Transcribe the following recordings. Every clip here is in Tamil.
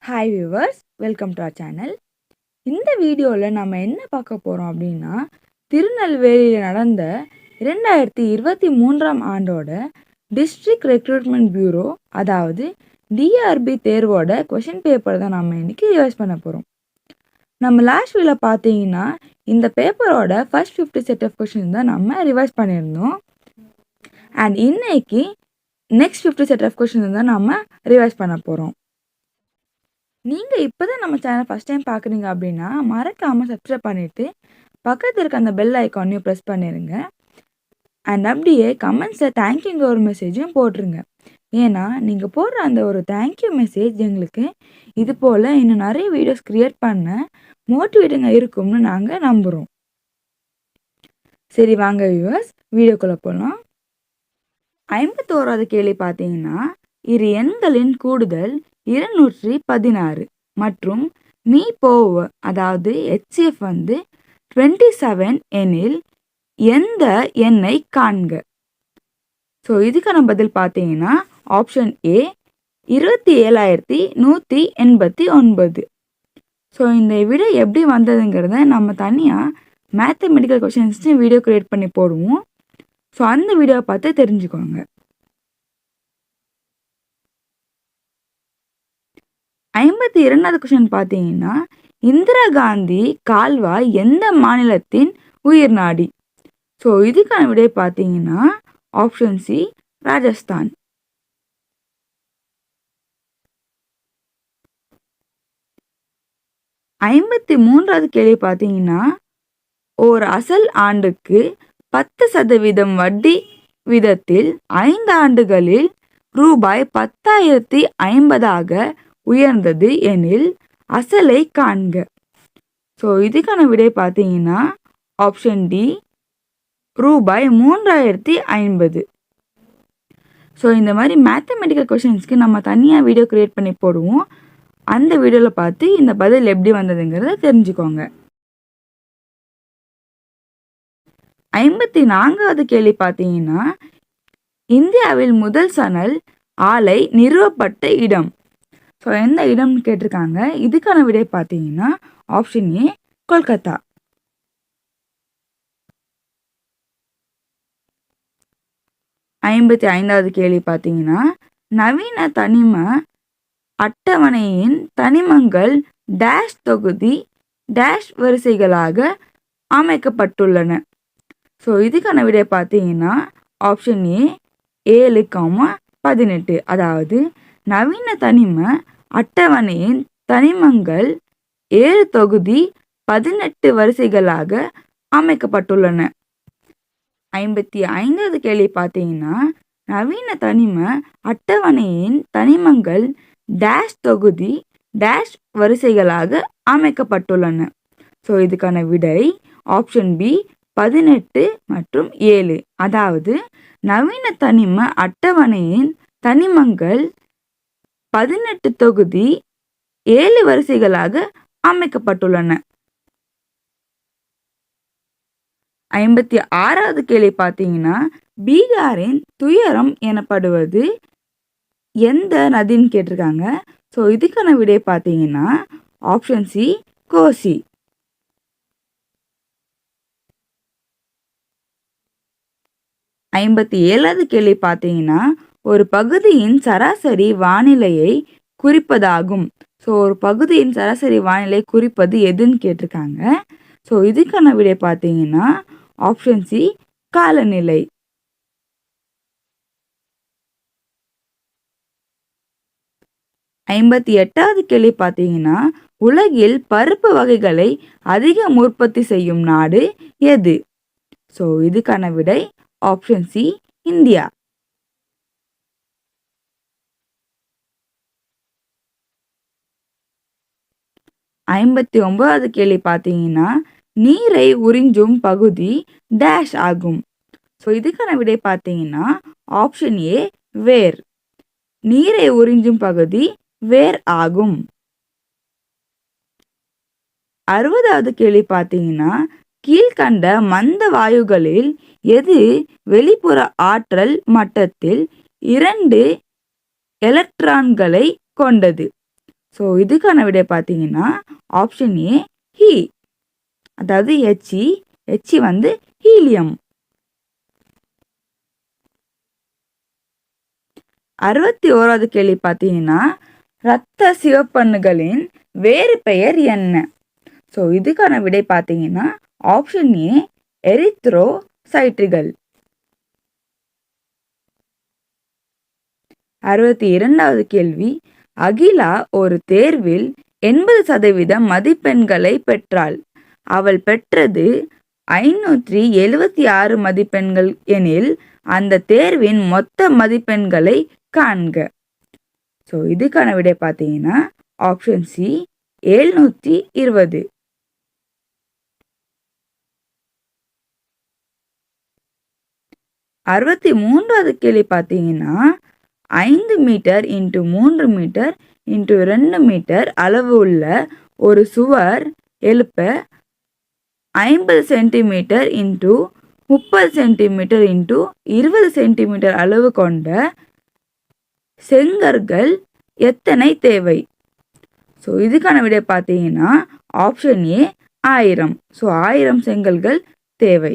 Hi viewers, welcome to our channel. இந்த வீடியோவில் நம்ம என்ன பார்க்க போகிறோம் அப்படின்னா, திருநெல்வேலியில் நடந்த 2023ஆம் ஆண்டோட டிஸ்ட்ரிக்ட் ரெக்ரூட்மெண்ட் பியூரோ அதாவது டிஆர்பி தேர்வோட கொஷின் பேப்பர் தான் நம்ம இன்றைக்கி ரிவைஸ் பண்ண போகிறோம். நம்ம லாஸ்ட் வீடியோவில் பார்த்தீங்கன்னா இந்த பேப்பரோட ஃபர்ஸ்ட் 50 செட் ஆஃப் கொஷின் தான் நம்ம ரிவைஸ் பண்ணியிருந்தோம். அண்ட் இன்னைக்கு நெக்ஸ்ட் 50 செட் ஆஃப் கொஷின் தான் நம்ம ரிவைஸ் பண்ண போகிறோம். நீங்கள் இப்போ தான் நம்ம சேனல் ஃபஸ்ட் டைம் பார்க்குறீங்க அப்படின்னா மறக்காமல் சப்ஸ்கிரைப் பண்ணிவிட்டு பக்கத்தில் இருக்க அந்த பெல் ஐக்கானையும் ப்ரெஸ் பண்ணிடுங்க. அண்ட் அப்படியே கமெண்ட்ஸில் தேங்க்யூங்க ஒரு மெசேஜும் போட்டுருங்க. ஏன்னா நீங்கள் போடுற அந்த ஒரு தேங்க்யூ மெசேஜ் எங்களுக்கு இது போல் இன்னும் நிறைய வீடியோஸ் க்ரியேட் பண்ண மோட்டிவேட்டிங்காக இருக்கும்னு நாங்கள் நம்புகிறோம். சரி வாங்க வியூவர்ஸ், வீடியோக்குள்ளே போகலாம். 51வது கேள்வி பார்த்தீங்கன்னா, இரு எண்களின் கூடுதல் 216 மற்றும் மீ போவ அதாவது HCF 27 எனில் எந்த எண்ணை காண்க. ஸோ இதுக்கான பதில் பார்த்தீங்கன்னா ஆப்ஷன் ஏ 27,189. ஸோ இந்த விடை எப்படி வந்ததுங்கிறத நம்ம தனியாக மேத்தமெட்டிக்கல் கொஷின்ஸ்னு வீடியோ க்ரியேட் பண்ணி போடுவோம். ஸோ அந்த வீடியோவை பார்த்து தெரிஞ்சுக்கோங்க. 52வது கொஷின் பார்த்தீங்கன்னா, இந்திரா காந்தி கால்வாய் எந்த மாநிலத்தின் உயிர் நாடி. ஸோ இதுக்கான விடை பார்த்தீங்கன்னா ஆப்ஷன் சி ராஜஸ்தான். 53வது கேள்வி பார்த்தீங்கன்னா, ஓர் அசல் ஆண்டுக்கு 10% வட்டி விதத்தில் 5 ஆண்டுகளில் ரூபாய் 10,050 உயர்ந்தது எனில் அசலை காண்க. ஸோ இதுக்கான விடை பார்த்தீங்கன்னா ஆப்ஷன் டி ரூபாய் 3,050. ஸோ இந்த மாதிரி மேத்தமெட்டிக்கல் கொஷின்ஸ்க்கு நம்ம தனியாக வீடியோ க்ரியேட் பண்ணி போடுவோம். அந்த வீடியோவில் பார்த்து இந்த பதில் எப்படி வந்ததுங்கிறத தெரிஞ்சுக்கோங்க. 54வது கேள்வி பார்த்தீங்கன்னா, இந்தியாவில் முதல் சணல் ஆலை நிறுவப்பட்ட இடம். ஸோ எந்த இடம்னு கேட்டிருக்காங்க. இதுக்கான விடை பார்த்தீங்கன்னா ஆப்ஷன் ஏ கொல்கத்தா. 55வது கேள்வி பார்த்தீங்கன்னா, நவீன தனிம அட்டவணையின் தனிமங்கள் டேஷ் தொகுதி டேஷ் வரிசைகளாக அமைக்கப்பட்டுள்ளன. ஸோ இதுக்கான விடை பார்த்தீங்கன்னா ஆப்ஷன் ஏ 7,18. அதாவது நவீன தனிம அட்டவணையின் தனிமங்கள் 7 தொகுதி 18 வரிசைகளாக அமைக்கப்பட்டுள்ளன. 55வது கேள்வி பார்த்தீங்கன்னா, நவீன தனிம அட்டவணையின் தனிமங்கள் டேஷ் தொகுதி டேஷ் வரிசைகளாக அமைக்கப்பட்டுள்ளன. ஸோ இதுக்கான விடை ஆப்ஷன் பி 18 மற்றும் 7. அதாவது நவீன தனிம அட்டவணையின் தனிமங்கள் 18 தொகுதி 7 வரிசைகளாக அமைக்கப்பட்டுள்ளன. 56வது கேள்வி பார்த்தீங்கன்னா, பீகாரின் துயரம் எனப்படுவது எந்த நதின்னு கேட்டிருக்காங்க. ஸோ இதுக்கான விடை பார்த்தீங்கன்னா ஆப்ஷன் சி கோசி. 57வது கேள்வி பார்த்தீங்கன்னா, ஒரு பகுதியின் சராசரி வானிலையை குறிப்பதாகும். ஸோ ஒரு பகுதியின் சராசரி வானிலை குறிப்பது எதுன்னு கேட்டிருக்காங்க. ஸோ இதுக்கான விடை பார்த்தீங்கன்னா ஆப்ஷன் சி காலநிலை. 58வது கேள்வி பார்த்தீங்கன்னா, உலகில் பருப்பு வகைகளை அதிகம் உற்பத்தி செய்யும் நாடு எது. ஸோ இதுக்கான விடை ஆப்ஷன் சி இந்தியா. 59வது கேள்வி பார்த்தீங்கன்னா, நீரை உறிஞ்சும் பகுதி டேஷ் ஆகும். ஸோ இதுக்கான விடை பார்த்தீங்கன்னா ஆப்ஷன் ஏ வேர். நீரை உறிஞ்சும் பகுதி வேர் ஆகும். 60வது கேள்வி பார்த்தீங்கன்னா, கீழ்கண்ட மந்த வாயுகளில் எது வெளிப்புற ஆற்றல் மட்டத்தில் 2 எலக்ட்ரான்களை கொண்டது. ஸோ இதுக்கான விடை பார்த்தீங்கன்னா ஆப்ஷன் ஏ ஹீ, அதாவது ஹெச்இ வந்து ஹீலியம். 61வது கேள்வி பார்த்தீங்கன்னா இரத்த சிவப்பணுக்களின் வேறு பெயர் என்ன? ஸோ இதுக்கான விடை பார்த்தீங்கன்னா ஆப்ஷன் ஏ எரித்ரோசைட்டுகள். 62வது கேள்வி, அகிலா ஒரு தேர்வில் 80% மதிப்பெண்களை பெற்றாள். அவள் பெற்றது 576 மதிப்பெண்கள் எனில் அந்த தேர்வின் மொத்த மதிப்பெண்களை காண்க. ஸோ இதுக்கான விடை பார்த்தீங்கன்னா ஆப்ஷன் சி 720. 63வது கேள்வி பார்த்தீங்கன்னா 5 metre into 3 metre into 2 metre அளவு உள்ள ஒரு சுவர் எழுப்ப 50 centimetre into 30 centimetre into 20 centimetre அளவு கொண்ட செங்கற்கள் எத்தனை தேவை? ஸோ இதுக்கான விடை பார்த்தீங்கன்னா ஆப்ஷன் ஏ 1000. ஸோ 1000 செங்கல்கள் தேவை.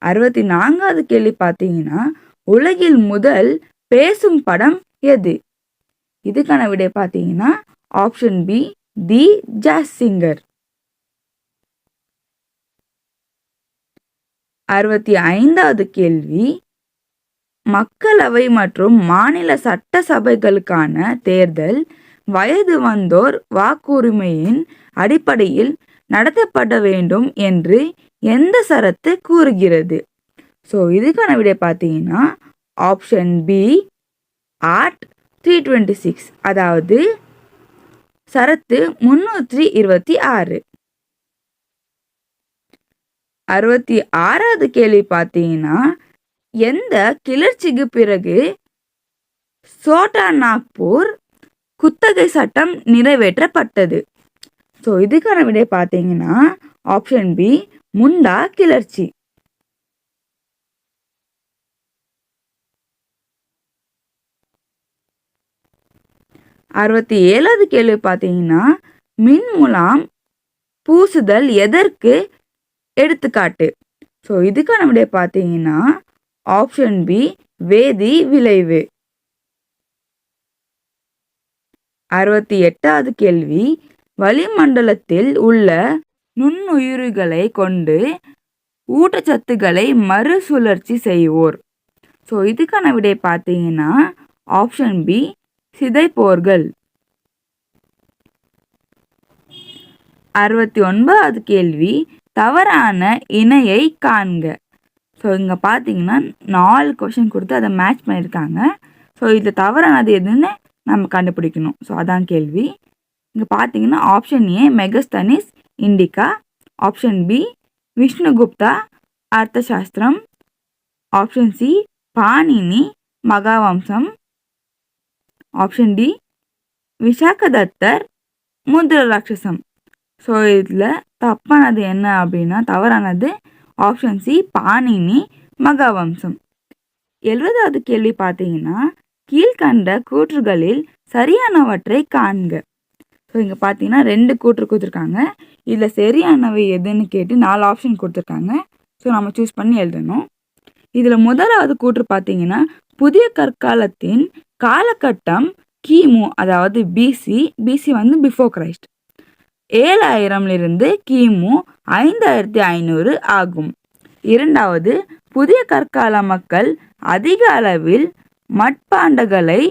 64வது கேள்வி பார்த்தீங்கன்னா உலகில் முதல் பேசும் படம் எது? இதுக்கான விடை பார்த்தீங்கன்னா option B the jazz singer. 65வது கேள்வி, மக்களவை மற்றும் மாநில சட்டசபைகளுக்கான தேர்தல் வயது வந்தோர் வாக்குரிமையின் அடிப்படையில் நடத்தப்பட வேண்டும் என்று எந்த சரத்து கூறுகிறது? ஸோ இதுக்கான விடை பார்த்தீங்கன்னா ஆப்ஷன் பி ஆர்ட் 326, அதாவது சரத்து 326. 66வது கேள்வி பார்த்தீங்கன்னா எந்த கிளர்ச்சிக்கு பிறகு சோட்டா நாக்பூர் குத்தகை சட்டம் நிறைவேற்றப்பட்டது? ஸோ இதுக்கான விடை பார்த்தீங்கன்னா ஆப்ஷன் பி முண்டா கிளர்ச்சி. 67வது கேள்வி பார்த்தீங்கன்னா மின்முலாம் பூசுதல் எதற்கு எடுத்துக்காட்டு? ஸோ இதுக்கான விடை பார்த்தீங்கன்னா ஆப்ஷன் பி வேதி விளைவு. 68வது கேள்வி, வளிமண்டலத்தில் உள்ள நுண்ணுயிரிகளை கொண்டு ஊட்டச்சத்துக்களை மறுசுழற்சி செய்வோர். ஸோ இதுக்கான விடை பார்த்தீங்கன்னா ஆப்ஷன் பி சிதைப்போர்கள். 69வது கேள்வி, தவறான இணையை காண்க. ஸோ இங்கே பார்த்தீங்கன்னா 4 கொஷின் கொடுத்து அதை மேட்ச் பண்ணியிருக்காங்க. ஸோ இதில் தவறானது எதுன்னு நம்ம கண்டுபிடிக்கணும். ஸோ அதான் கேள்வி. இங்கே பார்த்தீங்கன்னா option A Megasthenes Indica, option B Vishnugupta Arthashastra, option C Panini மகாவம்சம், option D Vishakhadatta Mudrarakshasa. So இதில் தப்பானது என்ன அப்படின்னா தவறானது ஆப்ஷன் சி பாணினி மகாவம்சம். 70வது கேள்வி பார்த்தீங்கன்னா கீழ்கண்ட கூற்றுகளில் சரியானவற்றை காண்க. ஸோ இங்கே பார்த்தீங்கன்னா 2 கூற்று கொடுத்துருக்காங்க. இதில் சரியானவை எதுன்னு கேட்டு 4 ஆப்ஷன் கொடுத்துருக்காங்க. ஸோ நம்ம சூஸ் பண்ணி எழுதணும். இதில் முதலாவது கூற்று பார்த்தீங்கன்னா புதிய கற்காலத்தின் காலகட்டம் கிமு, அதாவது பிசி வந்து பிஃபோர் கிரைஸ்ட் 7000 கிமு 5500 ஆகும். இரண்டாவது, புதிய கற்கால மக்கள் அதிக அளவில் மட்பாண்டங்களை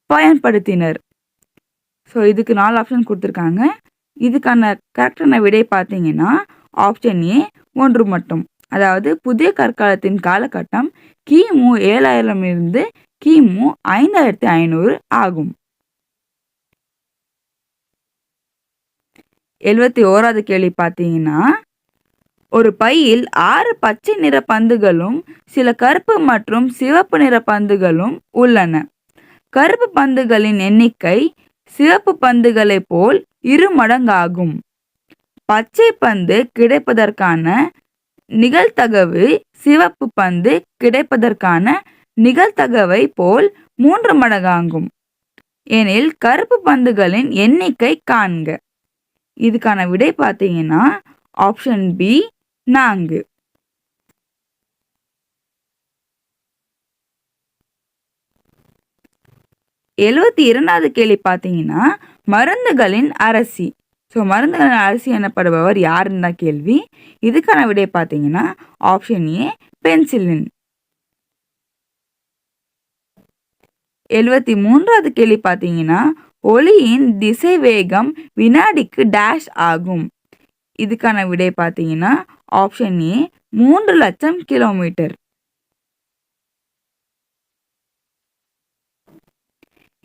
பயன்படுத்தினர். ஸோ இதுக்கு 4 ஆப்ஷன் கொடுத்துருக்காங்க. இதுக்கான கரெக்டான விடை பார்த்தீங்கன்னா ஆப்ஷன் ஏ 1 மட்டும். அதாவது புதிய கற்காலத்தின் காலகட்டம் கிமு 7000 கிமு 5500 ஆகும். 71வது கேள்வி பார்த்தீங்கன்னா ஒரு பையில் 6 பச்சை நிற பந்துகளும் சில கருப்பு மற்றும் சிவப்பு நிற பந்துகளும் உள்ளன. கருப்பு பந்துகளின் எண்ணிக்கை சிவப்பு பந்துகளைப் போல் 2 மடங்காகும். பச்சை பந்து கிடைப்பதற்கான நிகழ்தகவு சிவப்பு பந்து கிடைப்பதற்கான நிகழ்தகவை போல் 3 மடங்காகும் எனில் கருப்பு பந்துகளின் எண்ணிக்கை காண்க. இதுக்கான விடை பார்த்தீங்கன்னா ஆப்ஷன் பி 4. 72வது கேள்வி பார்த்தீங்கன்னா மருந்துகளின் அரசி. மருந்துகளின் அரசி எனப்படுபவர் யாருன்னு தான் கேள்வி. இதுக்கான விடை பார்த்தீங்கன்னா ஆப்ஷன் ஏ பென்சிலின். 73வது கேள்வி பார்த்தீங்கன்னா ஒளியின் திசை வேகம் வினாடிக்கு டேஷ் ஆகும். இதுக்கான விடை பார்த்தீங்கன்னா ஆப்ஷன் ஏ 3 லட்சம் கிலோமீட்டர்.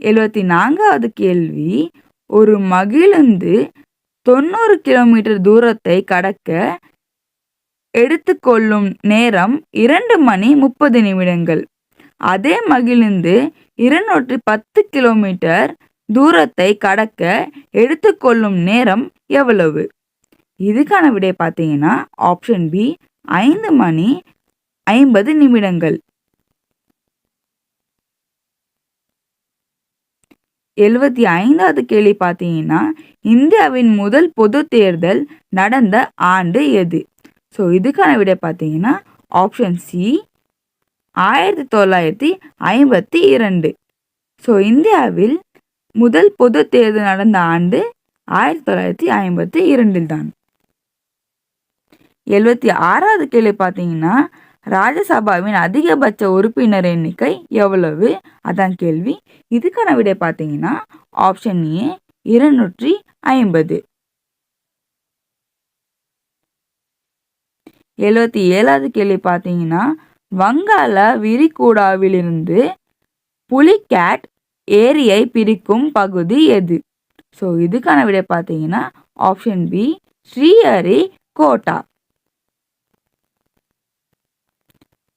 74வது கேள்வி ஒரு மகிழுந்து 90 கிலோமீட்டர் தூரத்தை கடக்க எடுத்துக்கொள்ளும் நேரம் 2 மணி 30 நிமிடங்கள். அதே மகிழுந்து 210 கிலோமீட்டர் தூரத்தை கடக்க எடுத்துக்கொள்ளும் நேரம் எவ்வளவு? இதுக்கான விடை பார்த்தீங்கன்னா ஆப்ஷன் பி 5 மணி 50 நிமிடங்கள். 75வது கேள்வி பார்த்தீங்கன்னா இந்தியாவின் முதல் பொது தேர்தல் நடந்த ஆண்டு எது? இதுக்கான விடை பார்த்தீங்கன்னா ஆப்ஷன் சி 1952. இந்தியாவில் முதல் பொது தேர்தல் நடந்த ஆண்டு 1952 தான். 76வது கேள்வி பார்த்தீங்கன்னா ராஜ்யசபாவின் அதிகபட்ச உறுப்பினர் எண்ணிக்கை எவ்வளவு? அதான் கேள்வி. இதுக்கான விடை பார்த்தீங்கன்னா ஆப்ஷன் ஏ 250. 77வது கேள்வி பார்த்தீங்கன்னா வங்காள விரிகுடாவிலிருந்து புலிகேட் ஏரியை பிரிக்கும் பகுதி எது? இதுக்கான விடை பார்த்தீங்கன்னா ஆப்ஷன் பி ஸ்ரீஹரிகோட்டா.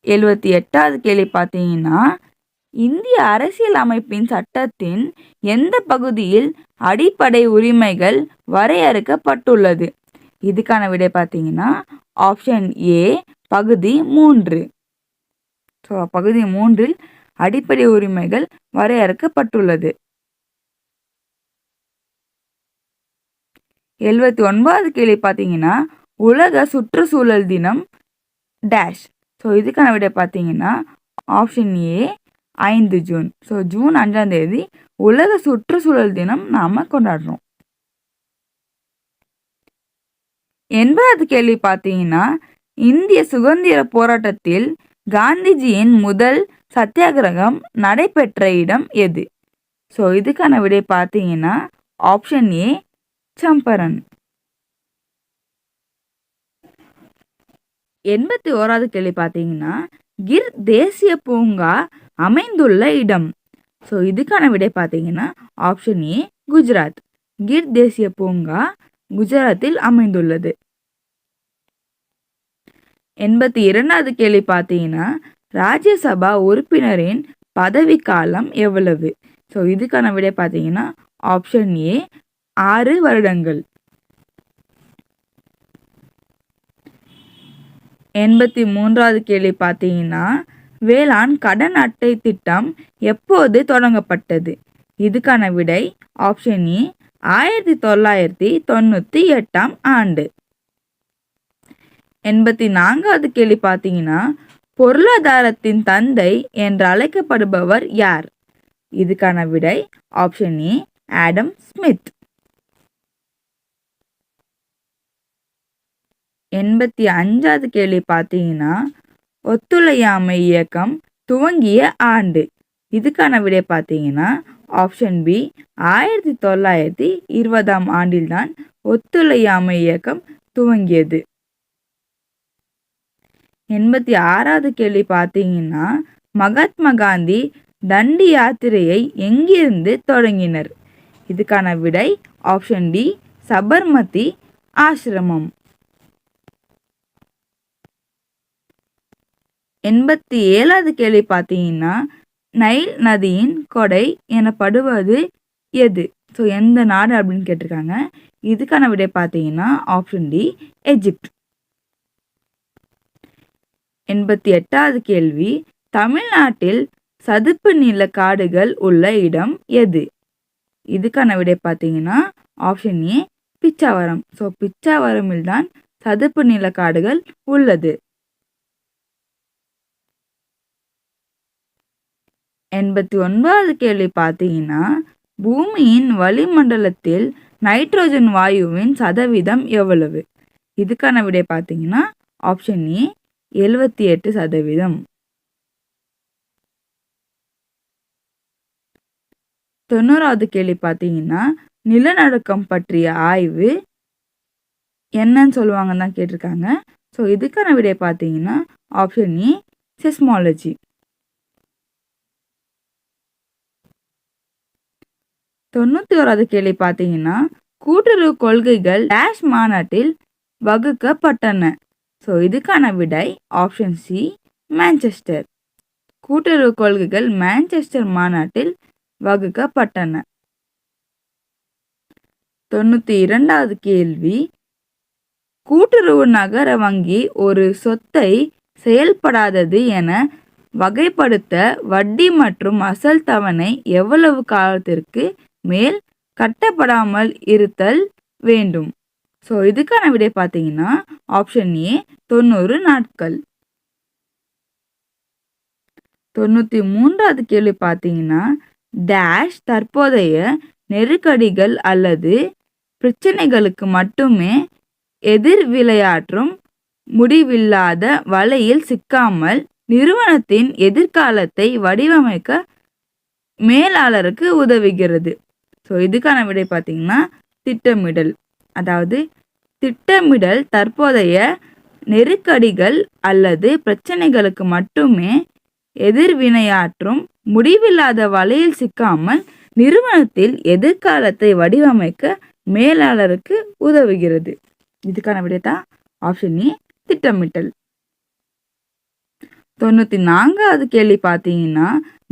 78வது கேள்வி பார்த்தீங்கன்னா இந்திய அரசியல் அமைப்பின் சட்டத்தின் எந்த பகுதியில் அடிப்படை உரிமைகள் வரையறுக்கப்பட்டுள்ளது? இதுக்கான விடை பார்த்தீங்கன்னா ஆப்ஷன் ஏ பகுதி 3. பகுதி 3இல் அடிப்படை உரிமைகள் வரையறுக்கப்பட்டுள்ளது. 79வது கேள்வி பார்த்தீங்கன்னா உலக சுற்றுச்சூழல் தினம் டேஷ். இதுக்கான விடை பார்த்தீங்கன்னா ஆப்ஷன் ஏ 5 ஜூன். ஜூன் 5ஆம் தேதி உலக சுற்றுச்சூழல் தினம் நாம் கொண்டாடுறோம். 80வது கேள்வி பார்த்தீங்கன்னா இந்திய சுதந்திர போராட்டத்தில் காந்திஜியின் முதல் சத்தியாகிரகம் நடைபெற்ற இடம் எது? இதுக்கான விடை பார்த்தீங்கன்னா ஆப்ஷன் ஏ சம்பரன். 81வது கேள்வி பார்த்தீங்கன்னா கிர் தேசிய பூங்கா அமைந்துள்ள இடம். இதுக்கான விடை பார்த்தீங்கன்னா ஆப்ஷன் ஏ குஜராத். கிர் தேசிய பூங்கா குஜராத்தில் அமைந்துள்ளது. 82வது கேள்வி பார்த்தீங்கன்னா ராஜ்யசபா உறுப்பினரின் பதவி காலம் எவ்வளவு? இதுக்கான விடை பார்த்தீங்கன்னா ஆப்ஷன் ஏ 6 வருடங்கள். 83வது கேள்வி பார்த்தீங்கன்னா வேளாண் கடன் அட்டை திட்டம் எப்போது தொடங்கப்பட்டது? இதுக்கான விடை ஆப்ஷன் ஏ 1998ஆம் ஆண்டு. 84வது கேள்வி பார்த்தீங்கன்னா பொருளாதாரத்தின் தந்தை என்று அழைக்கப்படுபவர் யார்? இதுக்கான விடை ஆப்ஷன் ஏ ஆடம் ஸ்மித். 85வது கேள்வி பார்த்தீங்கன்னா ஒத்துழையாமை இயக்கம் துவங்கிய ஆண்டு. இதுக்கான விடை பார்த்தீங்கன்னா ஆப்ஷன் பி 1920ஆம் ஆண்டில்தான் ஒத்துழையாமை இயக்கம் துவங்கியது. 86வது கேள்வி பார்த்தீங்கன்னா மகாத்மா காந்தி தண்டி யாத்திரையை எங்கிருந்து தொடங்கினர்? இதுக்கான விடை ஆப்ஷன் டி சபர்மதி ஆசிரமம். 87வது கேள்வி பார்த்தீங்கன்னா நைல் நதியின் கொடை எனப்படுவது எது? எந்த நாடு அப்படின்னு கேட்டிருக்காங்க. இதுக்கான விடை பார்த்தீங்கன்னா ஆப்ஷன் டி எஜிப்ட். 88வது கேள்வி தமிழ்நாட்டில் சதுப்பு நில காடுகள் உள்ள இடம் எது? இதுக்கான விடை பார்த்தீங்கன்னா ஆப்ஷன் ஏ பிச்சாவரம். ஸோ பிச்சாவரமில் தான் சதுப்பு நில காடுகள் உள்ளது. 89வது கேள்வி பார்த்தீங்கன்னா பூமியின் வளிமண்டலத்தில் நைட்ரோஜன் வாயுவின் சதவீதம் எவ்வளவு? இதுக்கான விடை பார்த்தீங்கன்னா ஆப்ஷன் ஏ 78%. 90வது கேள்வி பார்த்தீங்கன்னா நிலநடுக்கம் பற்றிய ஆய்வு என்னன்னு சொல்லுவாங்கன்னு தான் கேட்டிருக்காங்க. ஸோ இதுக்கான விடை பார்த்தீங்கன்னா ஆப்ஷன் ஏ செஸ்மாலஜி. 91வது கேள்வி பார்த்தீங்கன்னா கூட்டுறவு கொள்கைகள் டேஷ் மாநாட்டில் வகுக்கப்பட்டன. ஸோ இதுக்கான விடை ஆப்ஷன் சி மான்செஸ்டர். கூட்டுறவு கொள்கைகள் மான்செஸ்டர் மாநாட்டில் வகுக்கப்பட்டன. 92வது கேள்வி கூட்டுறவு நகர வங்கி ஒரு சொத்தை செயல்படாதது என வகைப்படுத்த வட்டி மற்றும் அசல் தவணை எவ்வளவு காலத்திற்கு மேல் கட்டப்படாமல் இருத்தல் வேண்டும்? ஸோ இதுக்கான விடை பார்த்தீங்கன்னா ஆப்ஷன் ஏ 90 நாட்கள். 93வது கேள்வி பார்த்தீங்கன்னா டேஷ் தற்போதைய நெருக்கடிகள் அல்லது பிரச்சனைகளுக்கு மட்டுமே எதிர்விளையாற்றும் முடிவில்லாத வலையில் சிக்காமல் நிறுவனத்தின் எதிர்காலத்தை வடிவமைக்க மேலாளருக்கு உதவுகிறது. ஸோ இதுக்கான விடை பார்த்தீங்கன்னா திட்டமிடல். அதாவது திட்டமிடல் தற்போதைய நெருக்கடிகள் அல்லது பிரச்சனைகளுக்கு மட்டுமே எதிர்வினையாற்றும் முடிவில்லாத வலையில் சிக்காமல் நிறுவனத்தில் எதிர்காலத்தை வடிவமைக்க மேலாளருக்கு உதவுகிறது. இதுக்கான விடை தான் ஆப்ஷன் ஏ திட்டமிட்டல். 94வது கேள்வி பார்த்தீங்கன்னா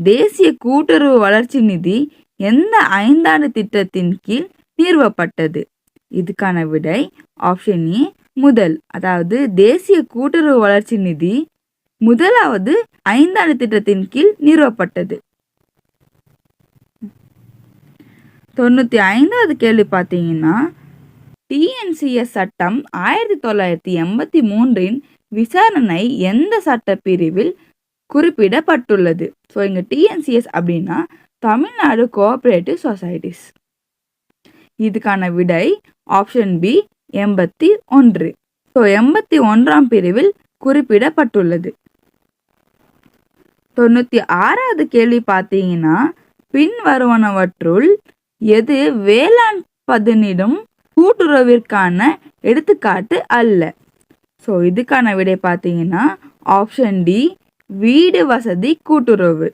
தேசிய கூட்டுறவு வளர்ச்சி நிதி எந்த 5 ஆண்டு திட்டத்தின் கீழ் நிறுவப்பட்டது? இதுக்கான விடை ஆப்ஷன் ஏ முதல். அதாவது தேசிய கூட்டுறவு வளர்ச்சி நிதி முதலாவது 5 ஆண்டு திட்டத்தின் கீழ் நிறுவப்பட்டது. 95வது கேள்வி பார்த்தீங்கன்னா டிஎன்சிஎஸ் சட்டம் 1983 விசாரணை எந்த சட்ட பிரிவில் குறிப்பிடப்பட்டுள்ளது? ஸோ இங்கே டிஎன்சிஎஸ் அப்படின்னா தமிழ்நாடு கோஆபரேட்டிவ் சொசைட்டிஸ். இதுக்கான விடை ஆப்ஷன் பி 81. ஸோ 81ஆம் பிரிவில் குறிப்பிடப்பட்டுள்ளது. 96வது கேள்வி பார்த்தீங்கன்னா பின்வருவனவற்றுள் எது வேளாண் பதனிடும் கூட்டுறவிற்கான எடுத்துக்காட்டு அல்ல? ஸோ இதுக்கான விடை பார்த்தீங்கன்னா ஆப்ஷன் டி வீடு வசதி கூட்டுறவு.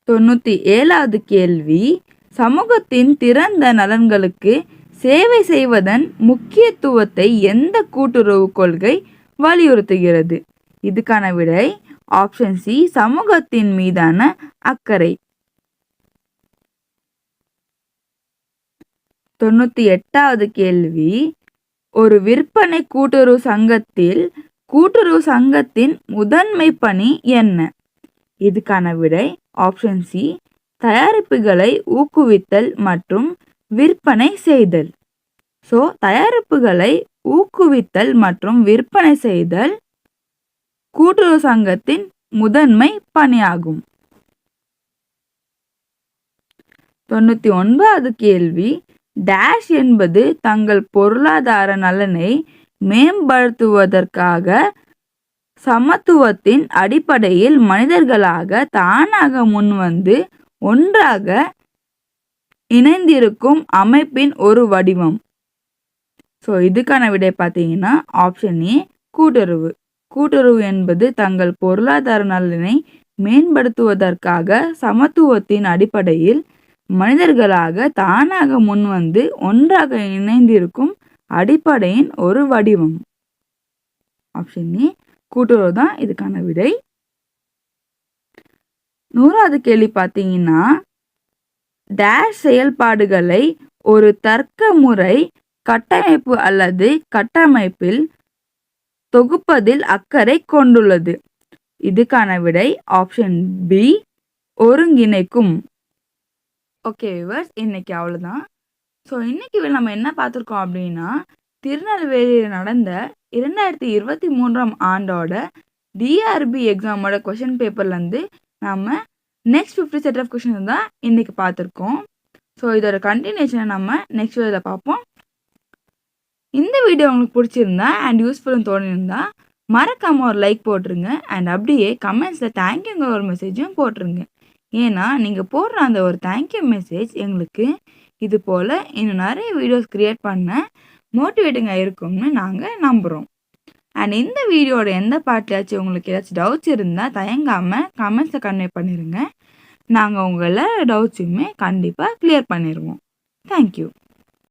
97வது கேள்வி சமூகத்தின் திறந்த நலன்களுக்கு சேவை செய்வதன் முக்கியத்துவத்தை எந்த கூட்டுறவு கொள்கை வலியுறுத்துகிறது? இதுக்கான விடை ஆப்ஷன் சி சமூகத்தின் மீதான அக்கறை. 98வது கேள்வி ஒரு விற்பனை கூட்டுறவு சங்கத்தில் கூட்டுறவு சங்கத்தின் முதன்மை பணி என்ன? இதுக்கான விடை ஆப்ஷன் சி தயாரிப்புகளை ஊக்குவித்தல் மற்றும் விற்பனை செய்தல். ஸோ தயாரிப்புகளை ஊக்குவித்தல் மற்றும் விற்பனை செய்தல் கூட்டுறவு சங்கத்தின் முதன்மை பணியாகும். 99வது கேள்வி டேஷ் என்பது தங்கள் பொருளாதார நலனை மேம்படுத்துவதற்காக சமத்துவத்தின் அடிப்படையில் மனிதர்களாக தானாக முன்வந்து ஒன்றாக இணைந்திருக்கும் அமைப்பின் ஒரு வடிவம். ஸோ இதுக்கான விடை பார்த்தீங்கன்னா ஆப்ஷன் ஏ கூட்டுறவு. கூட்டுறவு என்பது தங்கள் பொருளாதார நலனை மேம்படுத்துவதற்காக சமத்துவத்தின் அடிப்படையில் மனிதர்களாக தானாக முன்வந்து ஒன்றாக இணைந்திருக்கும் அடிப்படையின் ஒரு வடிவம். ஆப்ஷன் ஏ கூட்டுறவு தான் இதுக்கான விடை. 100வது கேள்வி பார்த்தீங்கன்னா டேஷ் செயல்பாடுகளை ஒரு தர்க்க முறை கட்டமைப்பு அல்லது கட்டமைப்பில் தொகுப்பதில் அக்கறை கொண்டுள்ளது. இதுக்கான விடை ஆப்ஷன் பி, ஒருங்கிணைக்கும். ஓகே வியூவர்ஸ், இன்னைக்கு அவ்வளோதான். ஸோ இன்னைக்கு நம்ம என்ன பார்த்துருக்கோம் அப்படின்னா, திருநெல்வேலியில் நடந்த 2023ஆம் ஆண்டோட டிஆர்பி எக்ஸாமோட கொஷின் பேப்பர்லேருந்து நம்ம நெக்ஸ்ட் 50 செட் ஆஃப் கொஷின் தான் இன்னைக்கு பார்த்துருக்கோம். ஸோ இதோட கண்டினியூஷனை நம்ம நெக்ஸ்ட் வீடியோவில் பார்ப்போம். இந்த வீடியோ உங்களுக்கு பிடிச்சிருந்தா அண்ட் யூஸ்ஃபுல்னு தோணியிருந்தா மறக்காமல் ஒரு லைக் போட்டுருங்க. அண்ட் அப்படியே கமெண்ட்ஸில் தேங்க்யூங்கிற ஒரு மெசேஜும் போட்டுருங்க. ஏன்னா நீங்கள் போடுற அந்த ஒரு தேங்க்யூ மெசேஜ் எங்களுக்கு இது போல் இன்னும் நிறைய வீடியோஸ் க்ரியேட் பண்ண மோட்டிவேட்டிங்காக இருக்கும்னு நாங்கள் நம்புகிறோம். அண்ட் இந்த வீடியோட எந்த பார்ட்லையாச்சும் உங்களுக்கு ஏதாச்சும் டவுட்ஸ் இருந்தால் தயங்காமல் கமெண்ட்ஸில் கன்வே பண்ணிடுங்க. நாங்கள் உங்கள் எல்லா டவுட்ஸுமே கண்டிப்பாக கிளியர் பண்ணிடுவோம். தேங்க்யூ.